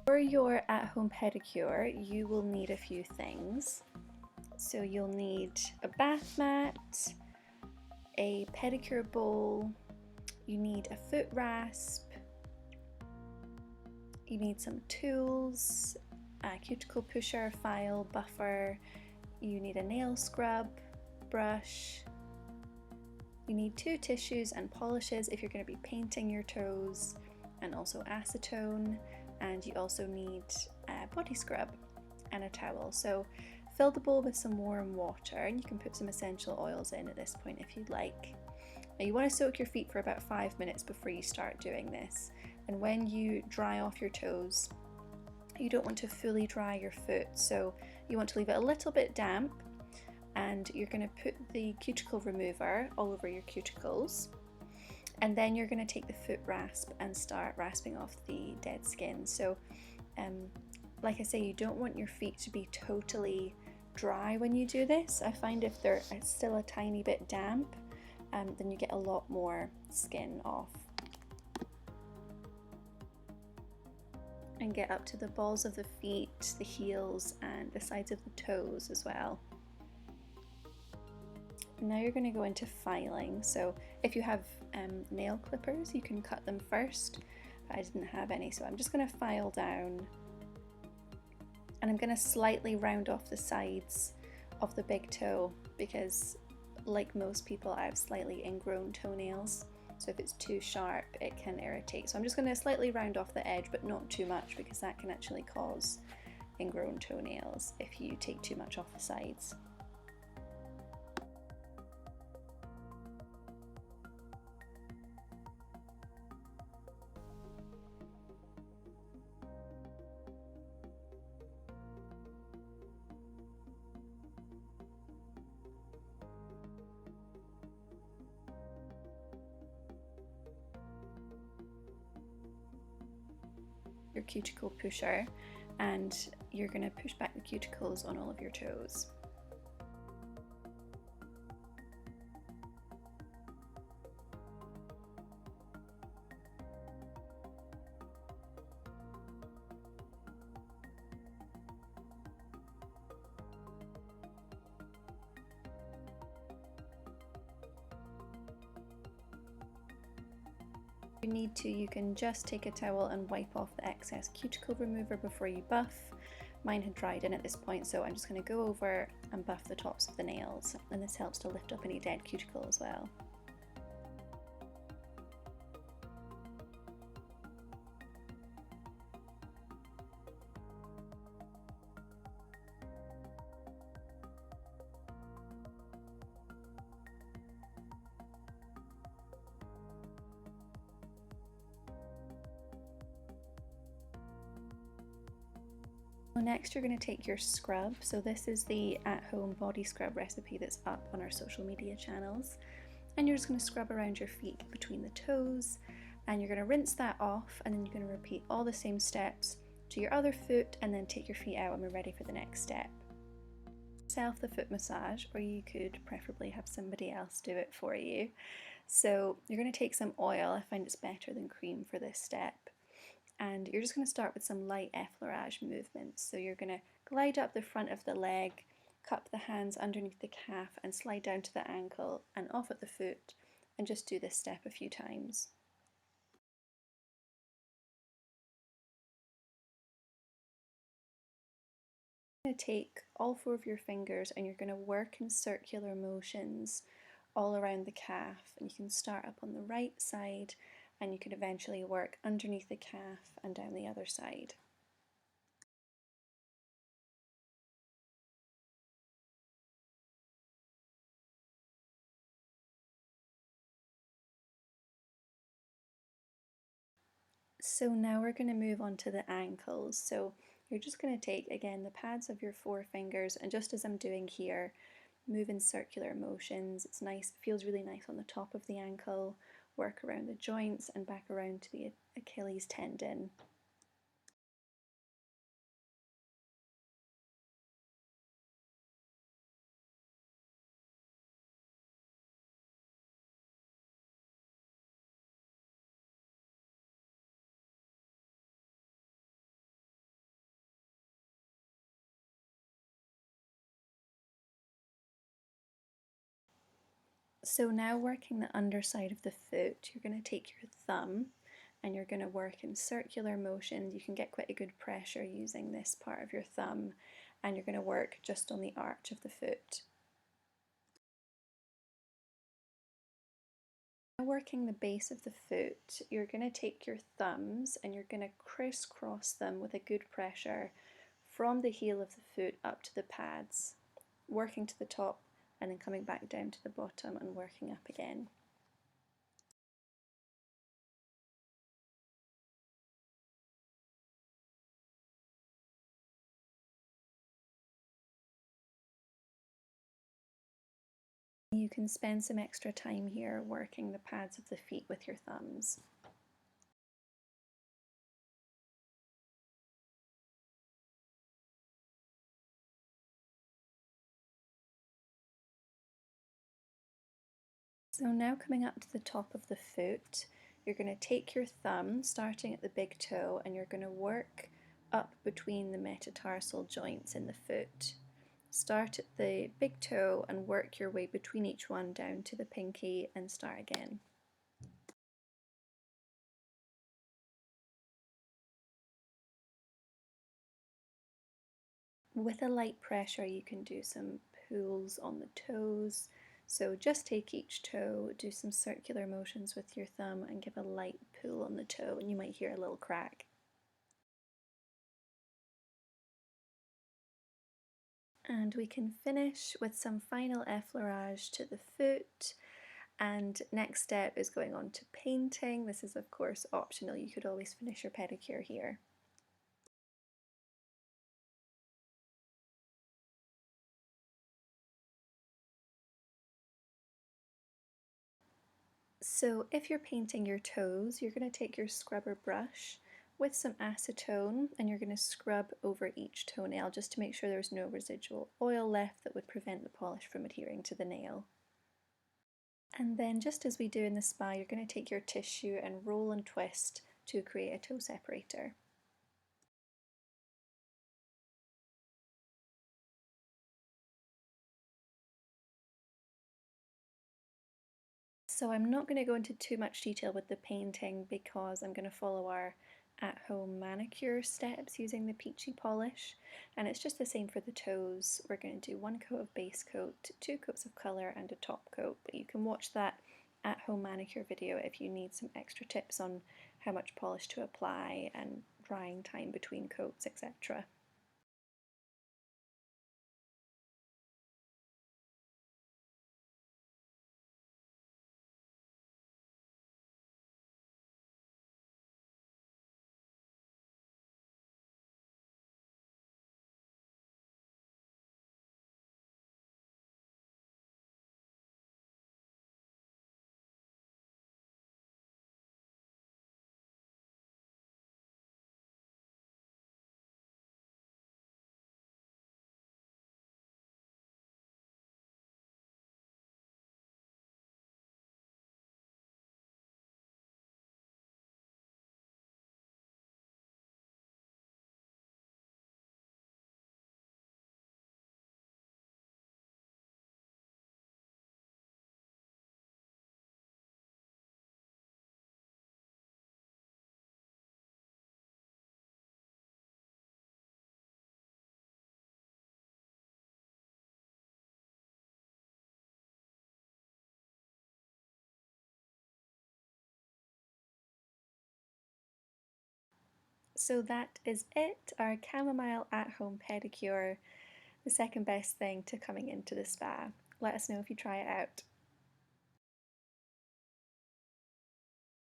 For your at-home pedicure, you will need a few things. So you'll need a bath mat, a pedicure bowl, you need a foot rasp, you need some tools, a cuticle pusher, file, buffer, you need a nail scrub, brush, you need 2 tissues and polishes if you're going to be painting your toes, and also acetone, and you also need a body scrub and a towel. So fill the bowl with some warm water, and you can put some essential oils in at this point if you'd like. Now you want to soak your feet for about 5 minutes before you start doing this, and when you dry off your toes, you don't want to fully dry your foot, so you want to leave it a little bit damp, and you're going to put the cuticle remover all over your cuticles, and then you're going to take the foot rasp and start rasping off the dead skin. So like I say, you don't want your feet to be totally dry when you do this. I find if they're still a tiny bit damp, then you get a lot more skin off. And get up to the balls of the feet, the heels, and the sides of the toes as well. Now you're going to go into filing. So if you have nail clippers, you can cut them first, but I didn't have any, so I'm just going to file down, and I'm going to slightly round off the sides of the big toe because, like most people, I have slightly ingrown toenails, so if it's too sharp it can irritate. So I'm just going to slightly round off the edge, but not too much, because that can actually cause ingrown toenails if you take too much off the sides. Your cuticle pusher, and you're going to push back the cuticles on all of your toes. If you need to, you can just take a towel and wipe off the excess cuticle remover before you buff. Mine had dried in at this point, so I'm just going to go over and buff the tops of the nails, and this helps to lift up any dead cuticle as well. Next, you're going to take your scrub. So this is the at-home body scrub recipe that's up on our social media channels, and you're just going to scrub around your feet between the toes, and you're going to rinse that off, and then you're going to repeat all the same steps to your other foot, and then take your feet out and we're ready for the next step. Self the foot massage, or you could preferably have somebody else do it for you. So you're going to take some oil. I find it's better than cream for this step. And you're just going to start with some light effleurage movements. So you're going to glide up the front of the leg, cup the hands underneath the calf, and slide down to the ankle and off at the foot, and just do this step a few times. You're going to take all 4 of your fingers and you're going to work in circular motions all around the calf, and you can start up on the right side and you can eventually work underneath the calf and down the other side. So now we're going to move on to the ankles. So you're just going to take, again, the pads of your 4 fingers, and just as I'm doing here, move in circular motions. It's nice, it feels really nice on the top of the ankle. Work around the joints and back around to the Achilles tendon. So now working the underside of the foot, you're going to take your thumb and you're going to work in circular motions. You can get quite a good pressure using this part of your thumb, and you're going to work just on the arch of the foot. Now working the base of the foot, you're going to take your thumbs and you're going to crisscross them with a good pressure from the heel of the foot up to the pads, working to the top and then coming back down to the bottom and working up again. You can spend some extra time here working the pads of the feet with your thumbs. So now coming up to the top of the foot, you're going to take your thumb, starting at the big toe, and you're going to work up between the metatarsal joints in the foot. Start at the big toe and work your way between each one down to the pinky and start again. With a light pressure, you can do some pulls on the toes. So just take each toe, do some circular motions with your thumb and give a light pull on the toe, and you might hear a little crack. And we can finish with some final effleurage to the foot. And next step is going on to painting. This is of course optional, you could always finish your pedicure here. So if you're painting your toes, you're going to take your scrubber brush with some acetone and you're going to scrub over each toenail just to make sure there's no residual oil left that would prevent the polish from adhering to the nail. And then just as we do in the spa, you're going to take your tissue and roll and twist to create a toe separator. So I'm not going to go into too much detail with the painting because I'm going to follow our at-home manicure steps using the peachy polish, and it's just the same for the toes. We're going to do 1 coat of base coat, 2 coats of colour and a top coat, but you can watch that at-home manicure video if you need some extra tips on how much polish to apply and drying time between coats, etc. So that is it, our chamomile at-home pedicure, the second best thing to coming into the spa. Let us know if you try it out.